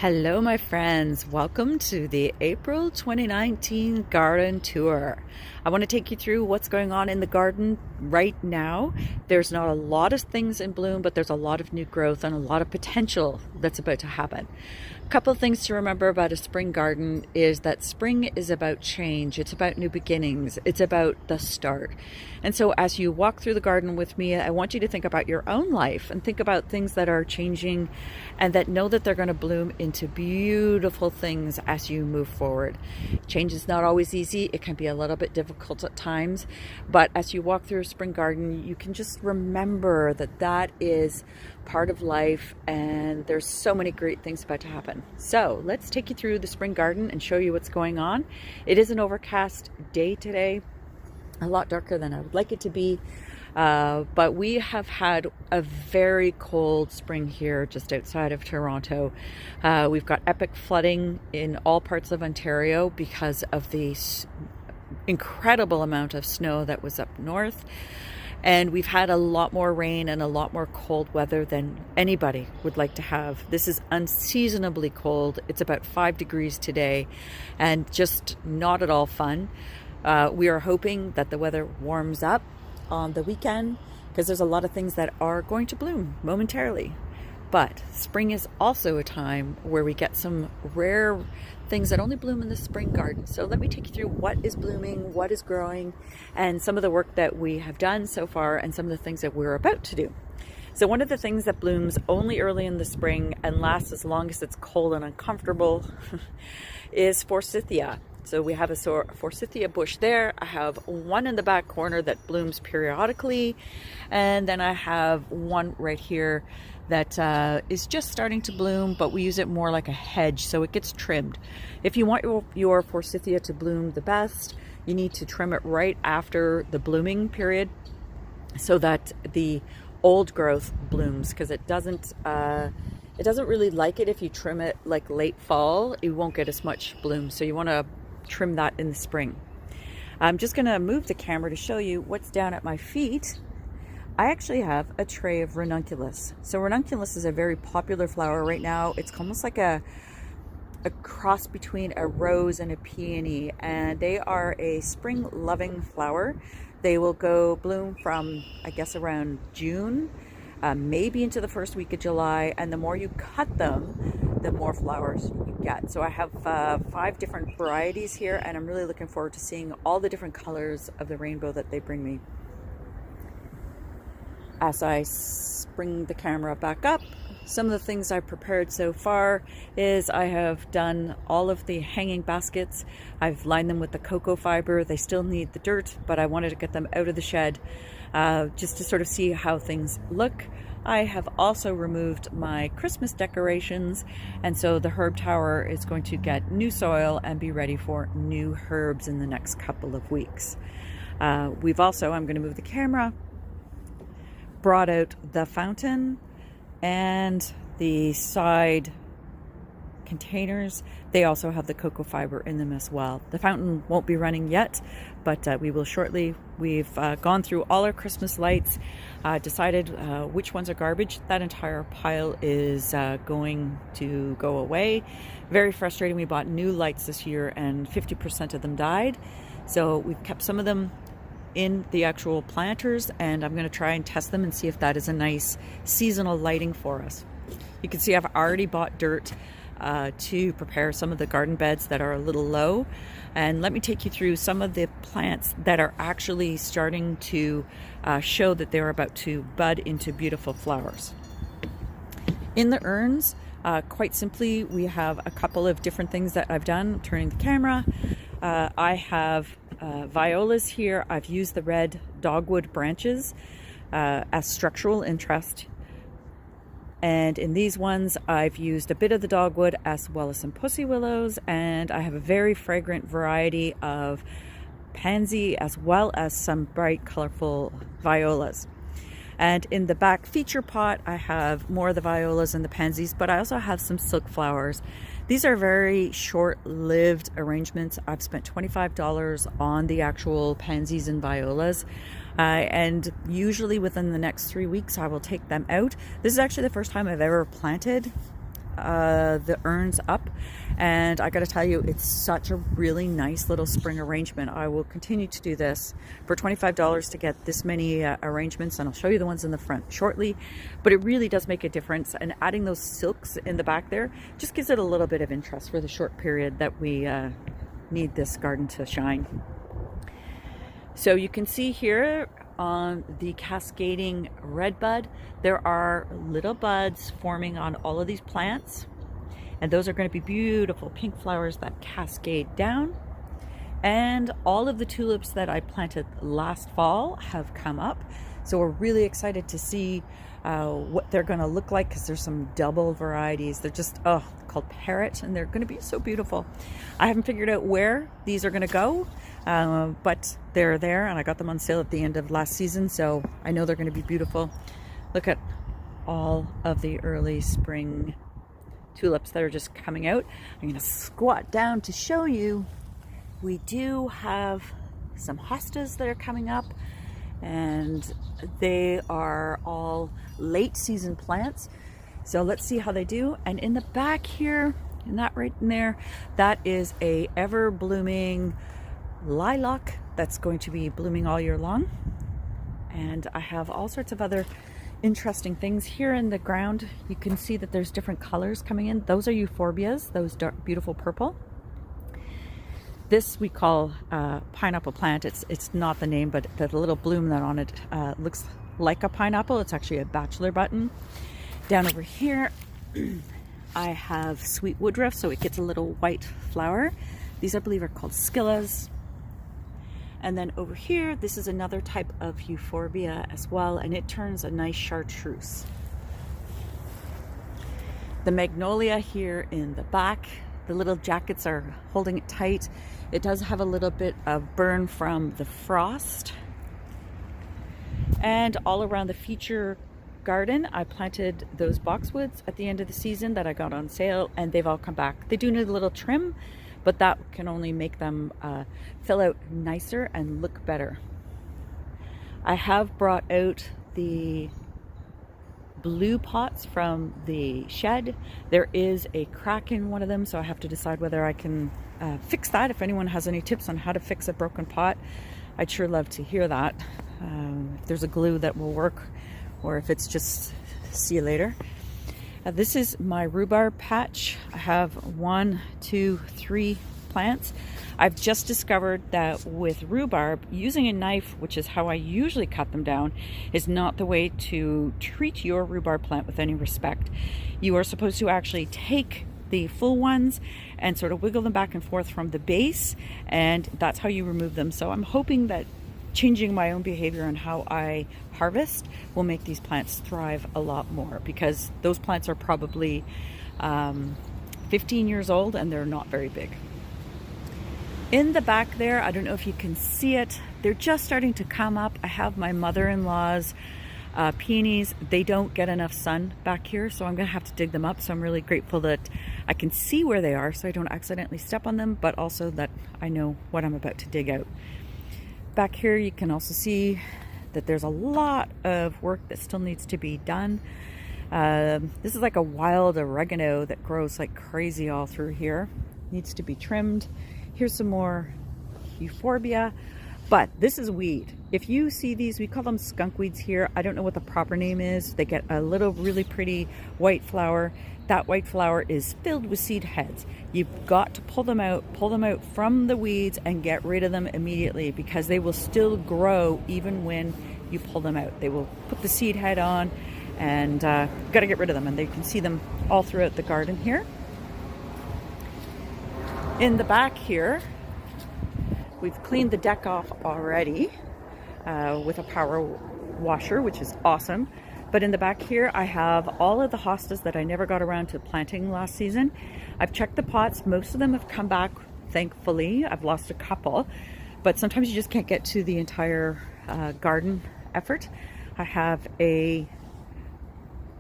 Hello, my friends. Welcome to the April 2019 garden tour. I want to take you through what's going on in the garden right now. There's not a lot of things in bloom, but there's a lot of new growth and a lot of potential that's about to happen. A couple of things to remember about a spring garden is that spring is about change. It's about new beginnings. It's about the start. And so as you walk through the garden with me, I want you to think about your own life and think about things that are changing and that know that they're going to bloom into beautiful things as you move forward. Change is not always easy. It can be a little bit difficult at times, but as you walk through a spring garden, you can just remember that that is part of life and there's so many great things about to happen. So let's take you through the spring garden and show you what's going on. It is an overcast day today, a lot darker than I would like it to be. But we have had a very cold spring here just outside of Toronto. We've got epic flooding in all parts of Ontario because of the incredible amount of snow that was up north. And we've had a lot more rain and a lot more cold weather than anybody would like to have. This is unseasonably cold. It's about 5 degrees today and just not at all fun. We are hoping that the weather warms up on the weekend because there's a lot of things that are going to bloom momentarily. But spring is also a time where we get some rare things that only bloom in the spring garden. So let me take you through what is blooming, what is growing, and some of the work that we have done so far and some of the things that we're about to do. So one of the things that blooms only early in the spring and lasts as long as it's cold and uncomfortable is forsythia. So we have a forsythia bush there. I have one in the back corner that blooms periodically. And then I have one right here that is just starting to bloom, but we use it more like a hedge, so it gets trimmed. If you want your forsythia to bloom the best, you need to trim it right after the blooming period so that the old growth blooms, because it doesn't really like it if you trim it like late fall. You won't get as much bloom, so you want to trim that in the spring. I'm just going to move the camera to show you what's down at my feet. I actually have a tray of ranunculus. So ranunculus is a very popular flower right now. It's almost like a cross between a rose and a peony, and they are a spring loving flower. They will go bloom from, I guess, around June, maybe into the first week of July, and the more you cut them, the more flowers you get. So I have 5 different varieties here, and I'm really looking forward to seeing all the different colors of the rainbow that they bring me. As I bring the camera back up, some of the things I've prepared so far is I have done all of the hanging baskets. I've lined them with the cocoa fiber. They still need the dirt, but I wanted to get them out of the shed just to sort of see how things look. I have also removed my Christmas decorations, and so the herb tower is going to get new soil and be ready for new herbs in the next couple of weeks. We've also, I'm going to move the camera, brought out the fountain and the side containers. They also have the cocoa fiber in them as well. The fountain won't be running yet, but we will shortly. We've gone through all our Christmas lights, decided which ones are garbage. That entire pile is going to go away. Very frustrating. We bought new lights this year and 50% of them died. So we've kept some of them in the actual planters, and I'm going to try and test them and see if that is a nice seasonal lighting for us. You can see I've already bought dirt to prepare some of the garden beds that are a little low, and let me take you through some of the plants that are actually starting to show that they're about to bud into beautiful flowers. In the urns, quite simply, we have a couple of different things that I've done. I'm turning the camera. I have violas here. I've used the red dogwood branches as structural interest, and in these ones I've used a bit of the dogwood as well as some pussy willows, and I have a very fragrant variety of pansy as well as some bright colorful violas. And in the back feature pot, I have more of the violas and the pansies, but I also have some silk flowers. These are very short-lived arrangements. I've spent $25 on the actual pansies and violas. And usually within the next 3 weeks, I will take them out. This is actually the first time I've ever planted the urns up, and I gotta tell you, it's such a really nice little spring arrangement. I will continue to do this for $25 to get this many arrangements, and I'll show you the ones in the front shortly. But it really does make a difference, and adding those silks in the back there just gives it a little bit of interest for the short period that we need this garden to shine. So you can see here on the cascading redbud, there are little buds forming on all of these plants, and those are going to be beautiful pink flowers that cascade down. And all of the tulips that I planted last fall have come up, so we're really excited to see what they're going to look like, because there's some double varieties. They're just called Parrot, and they're going to be so beautiful. I haven't figured out where these are going to go, but they're there, and I got them on sale at the end of last season, so I know they're going to be beautiful. Look at all of the early spring tulips that are just coming out. I'm going to squat down to show you. We do have some hostas that are coming up, and they are all late season plants. So let's see how they do. And in the back here, and that right in there, that is a ever blooming lilac that's going to be blooming all year long. And I have all sorts of other interesting things here in the ground. You can see that there's different colors coming in. Those are euphorbias, those dark, beautiful purple. This we call pineapple plant. It's not the name, but the little bloom that on it looks like a pineapple. It's actually a bachelor button. Down over here, I have sweet woodruff, so it gets a little white flower. These I believe are called scillas. And then over here, this is another type of euphorbia as well, and it turns a nice chartreuse. The magnolia here in the back, the little jackets are holding it tight. It does have a little bit of burn from the frost. And all around the feature garden, I planted those boxwoods at the end of the season that I got on sale, and they've all come back. They do need a little trim, but that can only make them fill out nicer and look better. I have brought out the blue pots from the shed. There is a crack in one of them, so I have to decide whether I can fix that. If anyone has any tips on how to fix a broken pot, I'd sure love to hear that. If there's a glue that will work, or if it's just see you later. This is my rhubarb patch. I have 1, 2, 3 plants. I've just discovered that with rhubarb, using a knife, which is how I usually cut them down, is not the way to treat your rhubarb plant with any respect. You are supposed to actually take the full ones and sort of wiggle them back and forth from the base, and that's how you remove them. So I'm hoping that changing my own behavior and how I harvest will make these plants thrive a lot more, because those plants are probably 15 years old and they're not very big. In the back there, I don't know if you can see it, they're just starting to come up. I have my mother-in-law's peonies. They don't get enough sun back here, so I'm gonna have to dig them up. So I'm really grateful that I can see where they are so I don't accidentally step on them, but also that I know what I'm about to dig out. Back here you can also see that there's a lot of work that still needs to be done. This is like a wild oregano that grows like crazy all through here. Needs to be trimmed. Here's some more euphorbia, but this is weed. If you see these, we call them skunk weeds here. I don't know what the proper name is. They get a little really pretty white flower. That white flower is filled with seed heads. You've got to pull them out from the weeds and get rid of them immediately, because they will still grow even when you pull them out. They will put the seed head on, and got to get rid of them. And you can see them all throughout the garden here. In the back here, we've cleaned the deck off already with a power washer, which is awesome. But in the back here, I have all of the hostas that I never got around to planting last season. I've checked the pots. Most of them have come back, thankfully. I've lost a couple, but sometimes you just can't get to the entire garden effort. I have a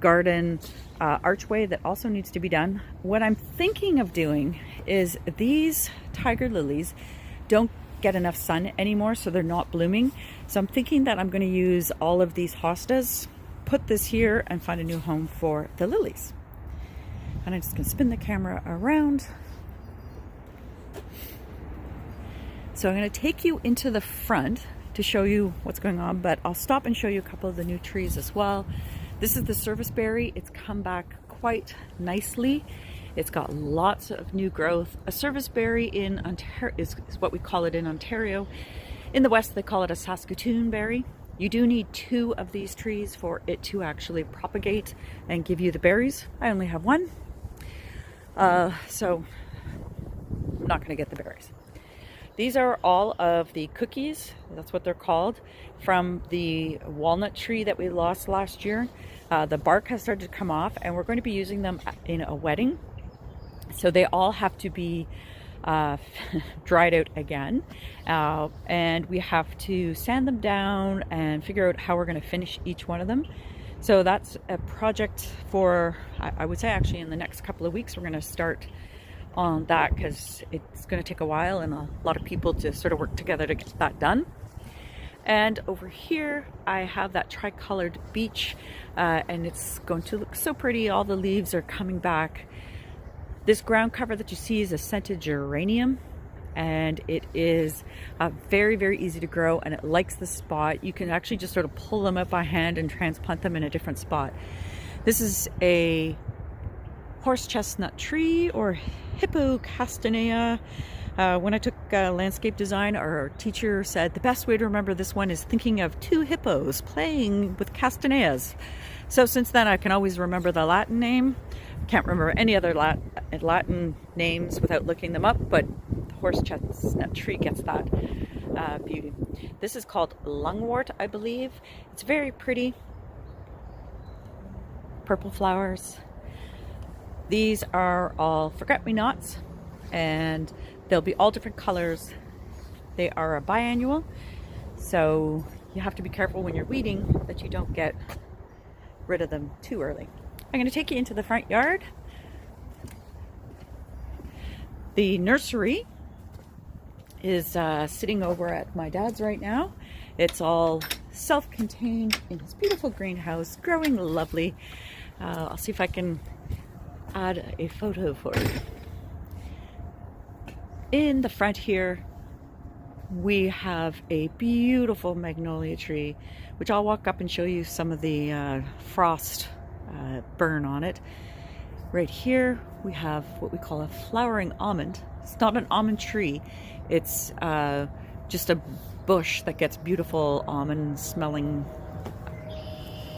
garden archway that also needs to be done. What I'm thinking of doing is, these tiger lilies don't get enough sun anymore, so they're not blooming. So I'm thinking that I'm going to use all of these hostas, put this here, and find a new home for the lilies. And I'm just going to spin the camera around. So I'm going to take you into the front to show you what's going on, but I'll stop and show you a couple of the new trees as well. This is the serviceberry. It's come back quite nicely. It's got lots of new growth. A serviceberry in Ontario is what we call it in Ontario. In the West, they call it a Saskatoon berry. You do need 2 of these trees for it to actually propagate and give you the berries. I only have 1, so I'm not going to get the berries. These are all of the cookies, that's what they're called, from the walnut tree that we lost last year. The bark has started to come off, and we're going to be using them in a wedding. So they all have to be dried out again, and we have to sand them down and figure out how we're going to finish each one of them. So that's a project for, I would say actually in the next couple of weeks, we're going to start on that, because it's going to take a while and a lot of people to sort of work together to get that done. And over here I have that tricolored beech, and it's going to look so pretty. All the leaves are coming back. This ground cover that you see is a scented geranium, and it is very, very easy to grow, and it likes the spot. You can actually just sort of pull them up by hand and transplant them in a different spot. This is a horse chestnut tree, or hippo castanea. When I took landscape design, our teacher said the best way to remember this one is thinking of 2 hippos playing with castaneas. So since then I can always remember the Latin name. I can't remember any other Latin names without looking them up, but the horse chestnut tree gets that beauty. This is called lungwort, I believe. It's very pretty. Purple flowers. These are all forget-me-nots, and they'll be all different colors. They are a biannual, so you have to be careful when you're weeding that you don't get rid of them too early. I'm going to take you into the front yard. The nursery is sitting over at my dad's right now. It's all self-contained in his beautiful greenhouse, growing lovely. I'll see if I can add a photo for you. In the front here we have a beautiful magnolia tree, which I'll walk up and show you some of the frost burn on it. Right here we have what we call a flowering almond. It's not an almond tree, it's just a bush that gets beautiful almond smelling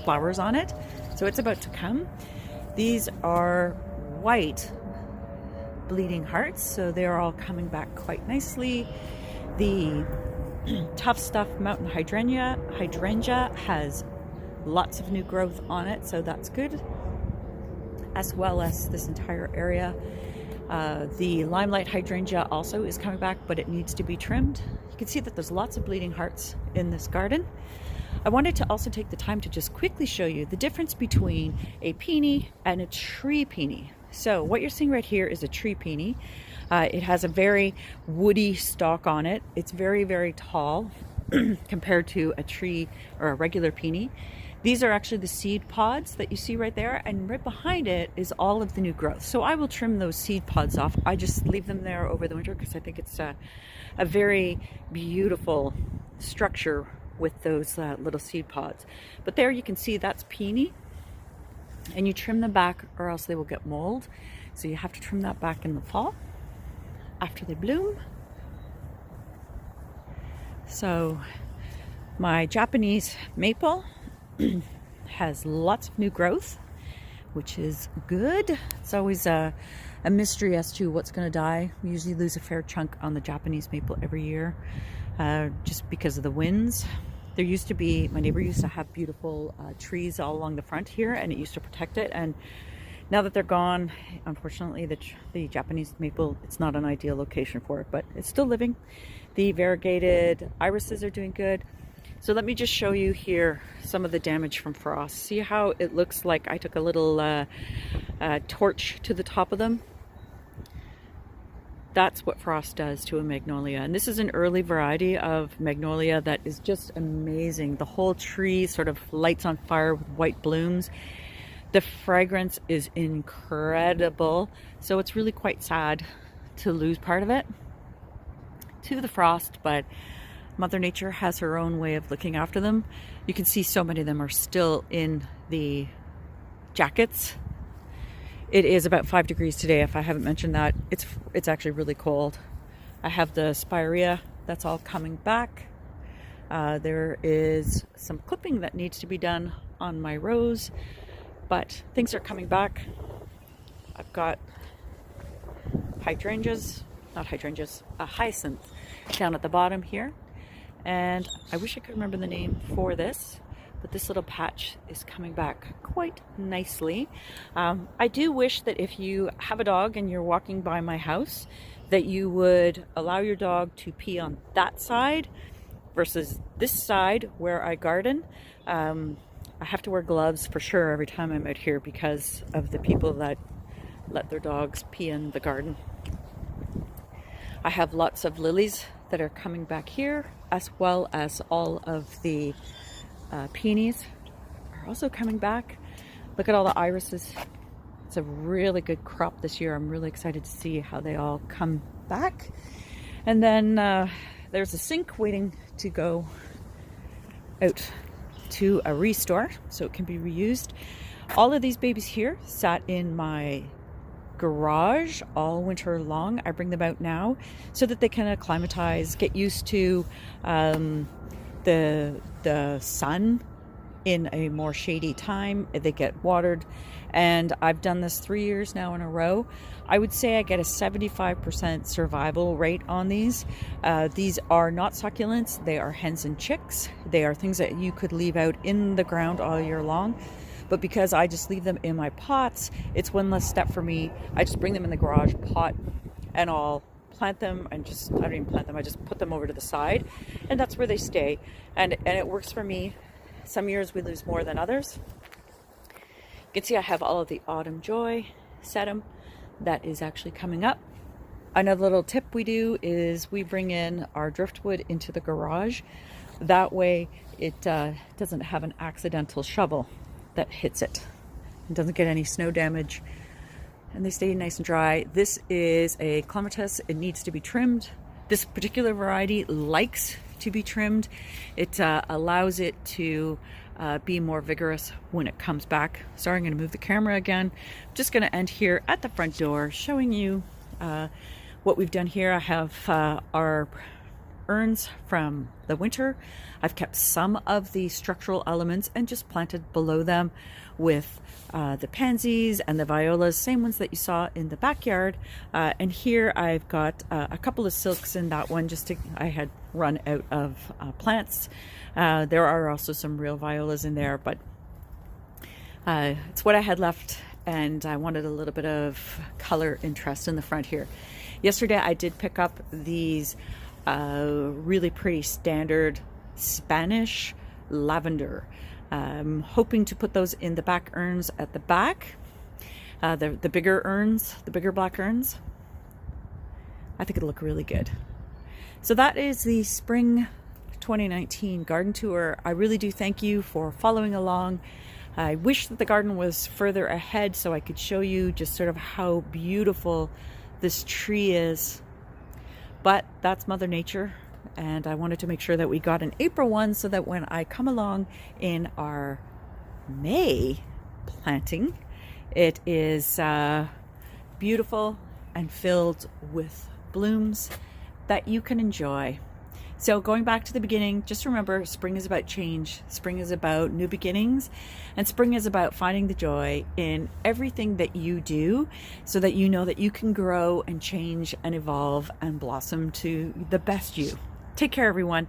flowers on it. So it's about to come. These are white bleeding hearts, so they're all coming back quite nicely. The tough stuff mountain hydrangea has lots of new growth on it, so that's good, as well as this entire area. The limelight hydrangea also is coming back, but it needs to be trimmed. You can see that there's lots of bleeding hearts in this garden. I wanted to also take the time to just quickly show you the difference between a peony and a tree peony. So what you're seeing right here is a tree peony. It has a very woody stalk on it. It's very, very tall compared to a tree or a regular peony. These are actually the seed pods that you see right there, and right behind it is all of the new growth. So I will trim those seed pods off. I just leave them there over the winter because I think it's a very beautiful structure with those little seed pods. But there you can see that's peony, and you trim them back or else they will get mold. So you have to trim that back in the fall after they bloom. So my Japanese maple has lots of new growth, which is good. It's always a mystery as to what's going to die. We usually lose a fair chunk on the Japanese maple every year, just because of the winds. There used to be, my neighbor used to have beautiful trees all along the front here, and it used to protect it. And now that they're gone, unfortunately, the Japanese maple, it's not an ideal location for it, but it's still living. The variegated irises are doing good. So let me just show you here some of the damage from frost. See how it looks like I took a little torch to the top of them? That's what frost does to a magnolia. And this is an early variety of magnolia that is just amazing. The whole tree sort of lights on fire with white blooms. The fragrance is incredible. So it's really quite sad to lose part of it to the frost, but Mother Nature has her own way of looking after them. You can see so many of them are still in the jackets. It is about 5 degrees today, if I haven't mentioned that. It's actually really cold. I have the spirea that's all coming back. There is some clipping that needs to be done on my rose, but things are coming back. I've got hydrangeas, not hydrangeas, a hyacinth down at the bottom here. And I wish I could remember the name for this, but this little patch is coming back quite nicely. I do wish that if you have a dog and you're walking by my house, that you would allow your dog to pee on that side versus this side where I garden. I have to wear gloves for sure every time I'm out here because of the people that let their dogs pee in the garden. I have lots of lilies that are coming back here, as well as all of the peonies are also coming back. Look at all the irises. It's a really good crop this year. I'm really excited to see how they all come back. And then there's a sink waiting to go out to a restore so it can be reused. All of these babies here sat in my garage all winter long. I bring them out now so that they can acclimatize, get used to the sun in a more shady time. They get watered, and I've done this 3 years now in a row. I would say I get a 75% survival rate on these. These are not succulents. They are hens and chicks. They are things that you could leave out in the ground all year long. But because I just leave them in my pots, it's one less step for me. I just bring them in the garage pot and I'll plant them and I don't even plant them, I just put them over to the side, and that's where they stay. And it works for me. Some years we lose more than others. You can see I have all of the autumn joy sedum that is actually coming up. Another little tip we do is we bring in our driftwood into the garage. That way it doesn't have an accidental shovel that hits it. It doesn't get any snow damage, and they stay nice and dry. This is a clematis. It needs to be trimmed. This particular variety likes to be trimmed. It allows it to be more vigorous when it comes back. Sorry, I'm going to move the camera again. I'm just going to end here at the front door showing you what we've done here. I have our urns from the winter. I've kept some of the structural elements and just planted below them with the pansies and the violas, same ones that you saw in the backyard. And here I've got a couple of silks in that one, I had run out of plants. There are also some real violas in there, but it's what I had left, and I wanted a little bit of color interest in the front here. Yesterday I did pick up these really pretty standard Spanish lavender. I'm hoping to put those in the back urns at the back. The bigger urns, the bigger black urns. I think it'll look really good. So that is the spring 2019 garden tour. I really do thank you for following along. I wish that the garden was further ahead so I could show you just sort of how beautiful this tree is. But that's Mother Nature, and I wanted to make sure that we got an April one so that when I come along in our May planting, it is beautiful and filled with blooms that you can enjoy. So going back to the beginning, just remember, spring is about change. Spring is about new beginnings, and spring is about finding the joy in everything that you do so that you know that you can grow and change and evolve and blossom to the best you. Take care, everyone.